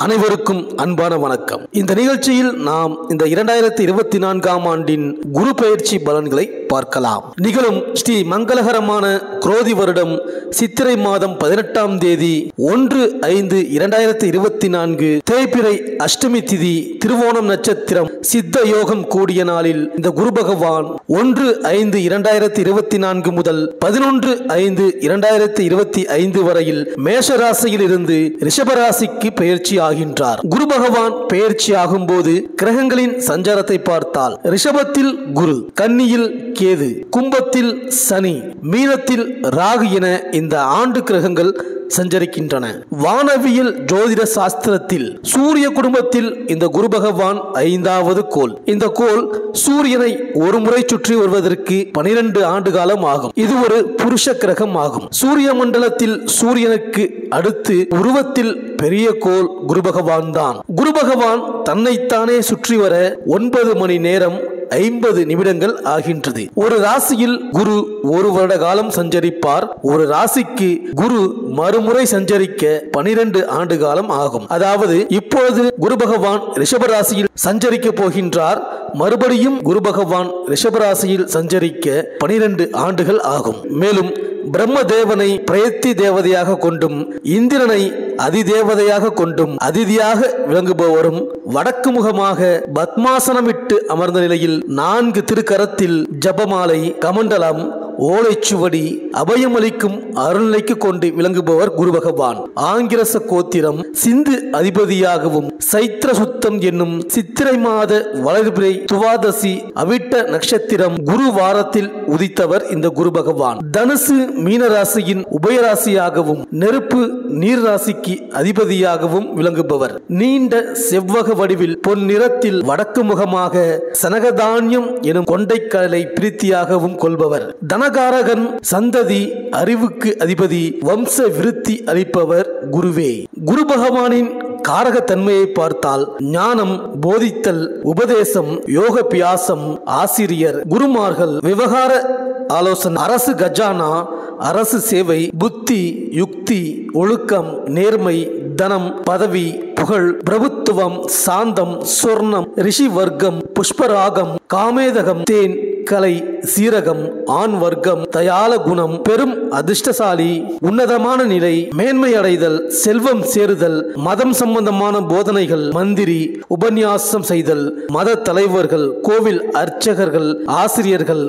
அனைவருக்கும் அன்பான வணக்கம். இந்த நிகழ்ச்சியில் நாம் இந்த 2024ஆம் ஆண்டின் குரு பெயர்ச்சி பலன்களை பார்க்கலாம். நிகழும் ஸ்ரீ மங்களகரமான குரோதி வருடம் சித்திரை மாதம் 18ஆம் தேதி 1/5/2024 தேய்பிறை அஷ்டமி திதி திருவோணம் நட்சத்திரம் சித்த யோகம் கூடிய நாளில் இந்த குரு பகவான் 1/5/2024 முதல் 11/5/2025 வரையில் மேஷ ராசியில் இருந்து ரிஷப ராசிக்கு பெயர்ச்சி ஆகின்றார். குரு பகவான் பெயர்ச்சி ஆகும் போது கிரகங்களின் சஞ்சாரத்தை பார்த்தால் ரிஷபத்தில் குரு, கன்னியில் கேது, கும்பத்தில் சனி, மீனத்தில் ராகு என இந்த ஆண்டு கிரகங்கள் சஞ்சரிக்கின்றன. வானவியல் ஜோதிட சாஸ்திரத்தில் சூரிய குடும்பத்தில் இந்த குரு பகவான் 5வது கோள். இந்த கோள் சூரியனை ஒரு முறை சுற்றி வருவதற்கு 12 ஆண்டு காலம் ஆகும். இது ஒரு புருஷ கிரகம் ஆகும். சூரிய மண்டலத்தில் சூரியனுக்கு அடுத்து உருவத்தில் பெரிய கோள் குரு பகவான் தான். குரு பகவான் தன்னைத்தானே சுற்றி வர 9 மணி நேரம் 50 நிமிடங்கள் ஆகின்றது. ஒரு ராசியில் குரு ஒரு வருட காலம் சஞ்சரிப்பார். ஒரு ராசிக்கு குரு மறுமுறை சஞ்சரிக்க 12 ஆண்டு காலம் ஆகும். அதாவது இப்பொழுது குரு பகவான் ரிஷப ராசியில் சஞ்சரிக்க போகின்றார். மறுபடியும் குரு பகவான் ரிஷப ராசியில் சஞ்சரிக்க 12 ஆண்டுகள் ஆகும். மேலும் பிரம்ம தேவனை பிரயத்தி தேவதையாக கொண்டும் இந்திரனை அதிதேவதையாக கொண்டும் அதிதியாக விளங்குபவரும் வடக்கு முகமாக பத்மாசனமிட்டு அமர்ந்த நிலையில் 4 திருக்கரத்தில் ஜபமாலை, கமண்டலம், ஓலைச்சுவடி, அபயமளிக்கும் அருள்நிலைக்கு கொண்டு விளங்குபவர் குரு பகவான். ஆங்கிரச கோத்திரம் சிந்து அதிபதியாகவும் சைத்திர சுத்தம் என்னும் சித்திரை மாத வளர்பிறை துவாதசி அவிட்ட நட்சத்திரம் குரு வாரத்தில் உதித்தவர் இந்த குரு பகவான். தனுசு மீன ராசியின் உபயராசியாகவும் நெருப்பு நீர் ராசிக்கு அதிபதியாகவும் விளங்குபவர். நீண்ட செவ்வக வடிவில் பொன் நிறத்தில் வடக்கு முகமாக சனகதானியம் எனும் கொண்டைக்கடலை பிரீத்தியாகவும் கொள்பவர். தனகாரகன், சந்ததி, அறிவுக்கு அதிபதி, வம்ச விருத்தி அளிப்பவர் குருவே. குரு பகவானின் காரக தன்மையை பார்த்தால் ஞானம், போதித்தல், உபதேசம், யோக பியாசம், ஆசிரியர், குருமார்கள், விவகார ஆலோசனை, அரசு கஜானா, அரசு சேவை, புத்தி, யுக்தி, ஒழுக்கம், நேர்மை, தனம், பதவி, புகழ், பிரபுத்துவம், சாந்தம், சொர்ணம், ரிஷி வர்க்கம், புஷ்பராகம், காமேதகம், தேன், கலை, சீரகம், ஆண் வர்க்கம், தயால குணம், பெரும் அதிர்ஷ்டசாலி, உன்னதமான நிலை, மேன்மை அடைதல், செல்வம் சேருதல், மதம் சம்பந்தமான போதனைகள், மந்திரி, உபன்யாசம் செய்தல், மத தலைவர்கள், கோவில் அர்ச்சகர்கள், ஆசிரியர்கள்,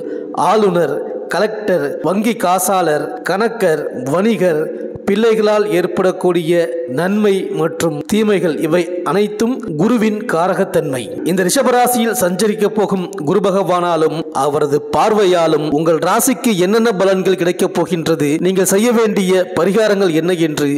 ஆளுநர், கலெக்டர், வங்கி காசாளர், கணக்கர், வணிகர், பிள்ளைகளால் ஏற்படக்கூடிய நன்மை மற்றும் தீமைகள் இவை அனைத்தும் குருவின் காரகத்தன்மை. இந்த ரிஷபராசியில் சஞ்சரிக்க போகும் குரு பகவானாலும் அவரது பார்வையாலும் உங்கள் ராசிக்கு என்னென்ன பலன்கள் கிடைக்கப் போகின்றது, நீங்கள் செய்ய வேண்டிய பரிகாரங்கள் என்ன என்று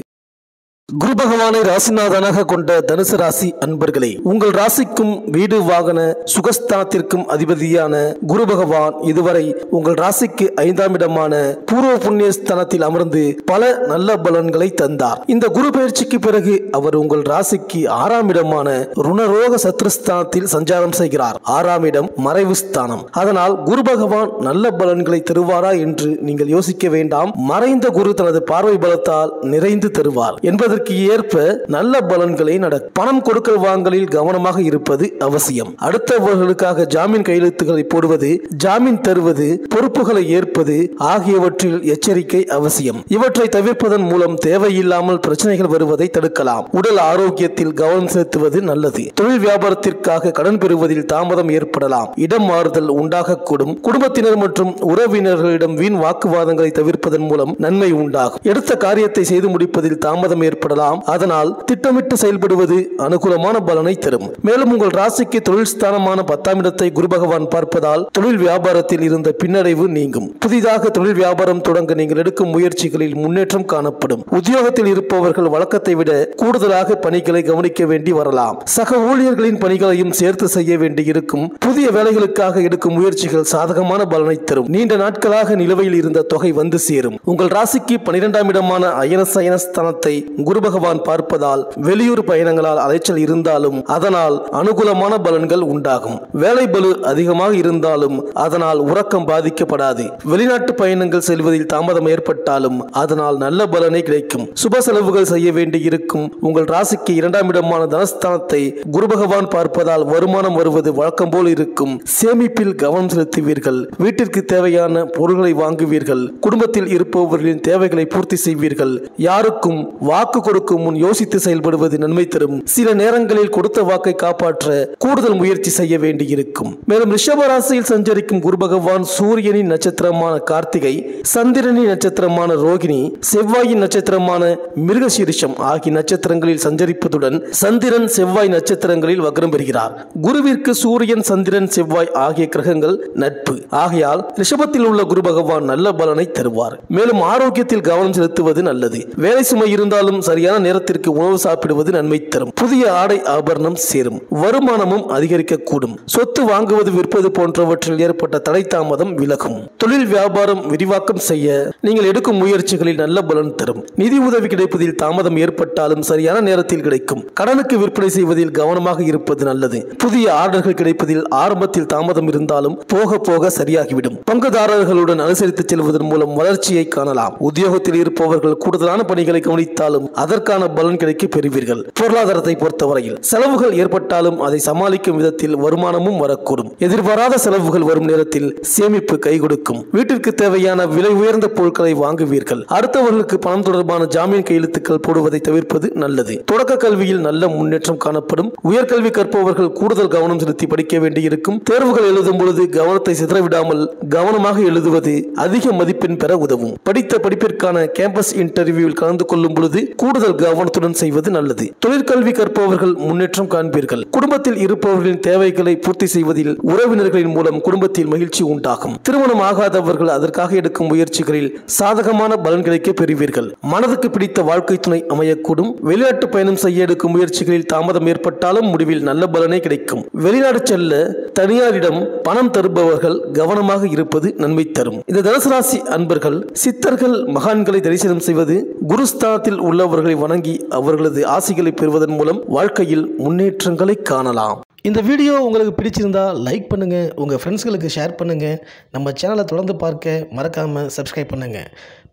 குரு பகவானை ராசிநாதனாக கொண்ட தனுசு ராசி அன்பர்களே, உங்கள் ராசிக்கும் வீடு வாகன சுகஸ்தானத்திற்கும் அதிபதியான குரு பகவான் இதுவரை உங்கள் ராசிக்கு 5ஆம் இடமான பூர்வ புண்ணிய ஸ்தானத்தில் அமர்ந்து பல நல்ல பலன்களை தந்தார். இந்த குரு பயிற்சிக்கு பிறகு அவர் உங்கள் ராசிக்கு 6ஆம் இடமான ருணரோக சத்ருஸ்தானத்தில் சஞ்சாரம் செய்கிறார். 6ஆம் இடம் மறைவு ஸ்தானம். அதனால் குரு பகவான் நல்ல பலன்களை தருவாரா என்று நீங்கள் யோசிக்க வேண்டாம். மறைந்த குரு தனது பார்வை பலத்தால் நிறைந்து தருவார் என்பது ஏற்ப நல்ல பலன்களை நடக்கும். பணம் கொடுக்கல் வாங்கலில் கவனமாக இருப்பது அவசியம். அடுத்தவர்களுக்காக ஜாமீன் கையெழுத்துக்களை போடுவது, ஜாமீன் தருவது, பொறுப்புகளை ஏற்பது ஆகியவற்றில் எச்சரிக்கை அவசியம். இவற்றை தவிர்ப்பதன் மூலம் தேவையில்லாமல் பிரச்சனைகள் வருவதை தடுக்கலாம். உடல் ஆரோக்கியத்தில் கவனம் செலுத்துவது நல்லது. தொழில் வியாபாரத்திற்காக கடன் பெறுவதில் தாமதம் ஏற்படலாம். இடம் மாறுதல் உண்டாகக்கூடும். குடும்பத்தினர் மற்றும் உறவினர்களிடம் வீண் வாக்குவாதங்களை தவிர்ப்பதன் மூலம் நன்மை உண்டாகும். எடுத்த காரியத்தை செய்து முடிப்பதில் தாமதம் ஏற்படலாம். அதனால் திட்டமிட்டு செயல்படுவது அனுகூலமான பலனை தரும். மேலும் உங்கள் ராசிக்கு தொழில் ஸ்தானமான 10ஆம் இடத்தை குரு பகவான் பார்ப்பதால் தொழில் வியாபாரத்தில் இருந்த பின்னடைவு நீங்கும். புதிதாக தொழில் வியாபாரம் தொடங்க நீங்கள் எடுக்கும் முயற்சிகளில் முன்னேற்றம் காணப்படும். உத்தியோகத்தில் இருப்பவர்கள் வழக்கத்தை விட கூடுதலாக பணிகளை கவனிக்க வேண்டி வரலாம். சக ஊழியர்களின் பணிகளையும் சேர்த்து செய்ய வேண்டி இருக்கும். புதிய வேலைகளுக்காக எடுக்கும் முயற்சிகள் சாதகமான பலனை தரும். நீண்ட நாட்களாக நிலுவையில் இருந்த தொகை வந்து சேரும். உங்கள் ராசிக்கு 12ஆம் இடமான அயன சயனஸ்தானத்தை குரு குரு பகவான் பார்ப்பதால் வெளியூர் பயணங்களால் அலைச்சல் இருந்தாலும் அதனால் அனுகூலமான பலன்கள் உண்டாகும். வேலை பளு அதிகமாக இருந்தாலும் அதனால் உறக்கம் பாதிக்கப்படாது. வெளிநாட்டு பயணங்கள் செல்வதில் தாமதம் ஏற்பட்டாலும் அதனால் நல்ல பலனை கிடைக்கும். சுப செலவுகள் செய்ய வேண்டியிருக்கும். உங்கள் ராசிக்கு 2ஆம் இடமான தனஸ்தானத்தை குரு பகவான் பார்ப்பதால் வருமானம் வருவது வழக்கம் போல் இருக்கும். சேமிப்பில் கவனம் செலுத்துவீர்கள். வீட்டிற்கு தேவையான பொருட்களை வாங்குவீர்கள். குடும்பத்தில் இருப்பவர்களின் தேவைகளை பூர்த்தி செய்வீர்கள். யாருக்கும் வாக்கு கொடுக்கும் முன் யோசித்து செயல்படுவது நன்மை தரும். சில நேரங்களில் கொடுத்த வாக்கை காப்பாற்ற கூடுதல் முயற்சி செய்ய வேண்டியிருக்கும். மேலும் ரிஷப ராசியில் சஞ்சரிக்கும் குரு பகவான் சூரியனின் நட்சத்திரமான கார்த்திகை, சந்திரனின் நட்சத்திரமான ரோகிணி, செவ்வாயின் நட்சத்திரமான மிருகசீரிஷம் ஆகிய நட்சத்திரங்களில் சஞ்சரிப்பதுடன் சந்திரன் செவ்வாய் நட்சத்திரங்களில் வக்ரம் பெறுகிறார். குருவிற்கு சூரியன், சந்திரன், செவ்வாய் ஆகிய கிரகங்கள் நட்பு. ஆகையால் ரிஷபத்தில் உள்ள குரு பகவான் நல்ல பலனை தருவார். மேலும் ஆரோக்கியத்தில் கவனம் செலுத்துவது நல்லது. வேலை சுமை இருந்தாலும் சரியான நேரத்திற்கு உணவு சாப்பிடுவது நன்மை தரும். புதிய ஆடை ஆபரணம் சேரும். வருமானமும் அதிகரிக்கக்கூடும். சொத்து வாங்குவது விற்பது போன்றவற்றில் ஏற்பட்ட தடை தாமதம் விலகும். தொழில் வியாபாரம் விரிவாக்கம் செய்ய நீங்கள் எடுக்கும் முயற்சிகளில் நல்ல பலன் தரும். நிதி உதவி கிடைப்பதில் தாமதம் ஏற்பட்டாலும் சரியான நேரத்தில் கிடைக்கும். கடனுக்கு விற்பனை செய்வதில் கவனமாக இருப்பது நல்லது. புதிய ஆர்டர்கள் கிடைப்பதில் ஆரம்பத்தில் தாமதம் இருந்தாலும் போக போக சரியாகிவிடும். பங்குதாரர்களுடன் அனுசரித்து செல்வதன் மூலம் வளர்ச்சியை காணலாம். உத்தியோகத்தில் இருப்பவர்கள் கூடுதலான பணிகளை கவனித்தாலும் அதற்கான பலன் கிடைக்க பெறுவீர்கள். பொருளாதாரத்தை பொறுத்தவரையில் செலவுகள் ஏற்பட்டாலும் அதை சமாளிக்கும் விதத்தில் வருமானமும் வரக்கூடும். எதிர்பாராத செலவுகள் வரும் நேரத்தில் சேமிப்பு கை கொடுக்கும். வீட்டிற்கு தேவையான விலை உயர்ந்த பொருட்களை வாங்குவீர்கள். அடுத்தவர்களுக்கு பணம் தொடர்பான ஜாமீன் கையெழுத்துக்கள் போடுவதை தவிர்ப்பது நல்லது. தொடக்க கல்வியில் நல்ல முன்னேற்றம் காணப்படும். உயர்கல்வி கற்பவர்கள் கூடுதல் கவனம் செலுத்தி படிக்க வேண்டியிருக்கும். தேர்வுகள் எழுதும் பொழுது கவனத்தை சிதறவிடாமல் கவனமாக எழுதுவது அதிக மதிப்பெண் பெற உதவும். படித்த படிப்பிற்கான கேம்பஸ் இன்டர்வியூவில் கலந்து கொள்ளும் பொழுது கூடுதல் கவனத்துடன் செய்வது நல்லது. தொழிற்கல்வி கற்பவர்கள் முன்னேற்றம் காண்பீர்கள். குடும்பத்தில் இருப்பவர்களின் தேவைகளை பூர்த்தி செய்வதில் உறவினர்களின் மூலம் குடும்பத்தில் மகிழ்ச்சி உண்டாகும். திருமணம் ஆகாதவர்கள் அதற்காக எடுக்கும் முயற்சிகளில் சாதகமான பலன் கிடைக்க பெறுவீர்கள். மனதுக்கு பிடித்த வாழ்க்கை துணை அமையக்கூடும். வெளிநாட்டு பயணம் செய்ய எடுக்கும் முயற்சிகளில் தாமதம் ஏற்பட்டாலும் முடிவில் நல்ல பலனே கிடைக்கும். வெளிநாடு செல்ல தனியாரிடம் பணம் தருபவர்கள் கவனமாக இருப்பது நன்மை தரும். இந்த தனுசு ராசி அன்பர்கள் சித்தர்கள், மகான்களை தரிசனம் செய்வது, குருஸ்தானத்தில் உள்ளவர்களை வணங்கி அவர்களது ஆசிகளை பெறுவதன் மூலம் வாழ்க்கையில் முன்னேற்றங்களை காணலாம். இந்த வீடியோ உங்களுக்கு பிடிச்சிருந்தா லைக் பண்ணுங்க, உங்க ஃப்ரெண்ட்ஸ்களுக்கு ஷேர் பண்ணுங்க. நம்ம சேனலை தொடர்ந்து பார்க்க மறக்காம சப்ஸ்கிரைப் பண்ணுங்க.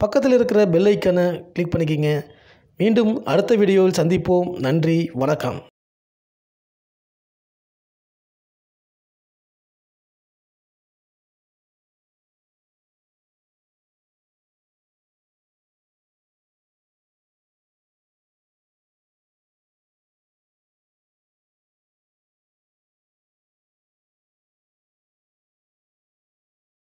பக்கத்தில் இருக்கிற பெல் ஐக்கானை கிளிக் பண்ணிக்கிங்க. மீண்டும் அடுத்த வீடியோவில் சந்திப்போம். நன்றி, வணக்கம்.